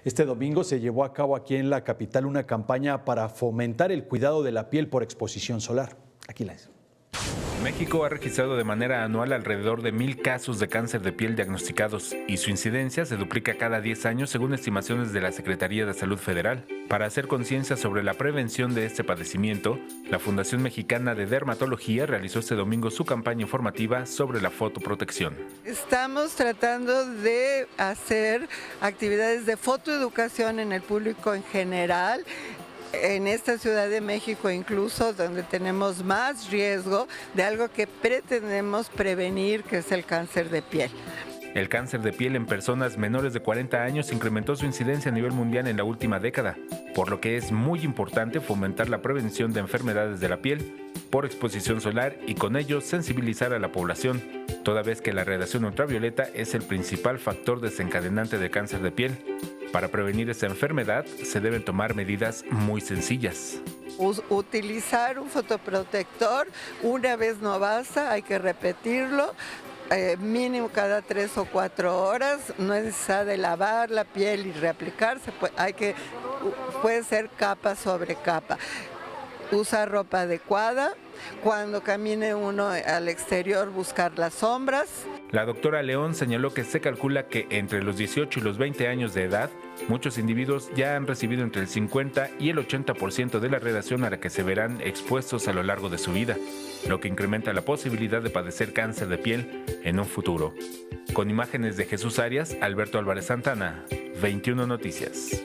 Este domingo se llevó a cabo aquí en la capital una campaña para fomentar el cuidado de la piel por exposición solar. Aquí la es. México ha registrado de manera anual alrededor de 1,000 casos de cáncer de piel diagnosticados y su incidencia se duplica cada 10 años según estimaciones de la Secretaría de Salud Federal. Para hacer conciencia sobre la prevención de este padecimiento, la Fundación Mexicana de Dermatología realizó este domingo su campaña informativa sobre la fotoprotección. Estamos tratando de hacer actividades de fotoeducación en el público en general. En esta Ciudad de México incluso, donde tenemos más riesgo de algo que pretendemos prevenir, que es el cáncer de piel. El cáncer de piel en personas menores de 40 años incrementó su incidencia a nivel mundial en la última década, por lo que es muy importante fomentar la prevención de enfermedades de la piel por exposición solar y con ello sensibilizar a la población, toda vez que la radiación ultravioleta es el principal factor desencadenante de cáncer de piel. Para prevenir esta enfermedad se deben tomar medidas muy sencillas. Utilizar un fotoprotector una vez no basta, hay que repetirlo. Mínimo cada 3 o 4 horas, no es necesario lavar la piel y reaplicarse, puede ser capa sobre capa. Usar ropa adecuada, cuando camine uno al exterior buscar las sombras. La doctora León señaló que se calcula que entre los 18 y los 20 años de edad, muchos individuos ya han recibido entre el 50 y el 80% de la radiación a la que se verán expuestos a lo largo de su vida, lo que incrementa la posibilidad de padecer cáncer de piel en un futuro. Con imágenes de Jesús Arias, Alberto Álvarez Santana, 21 Noticias.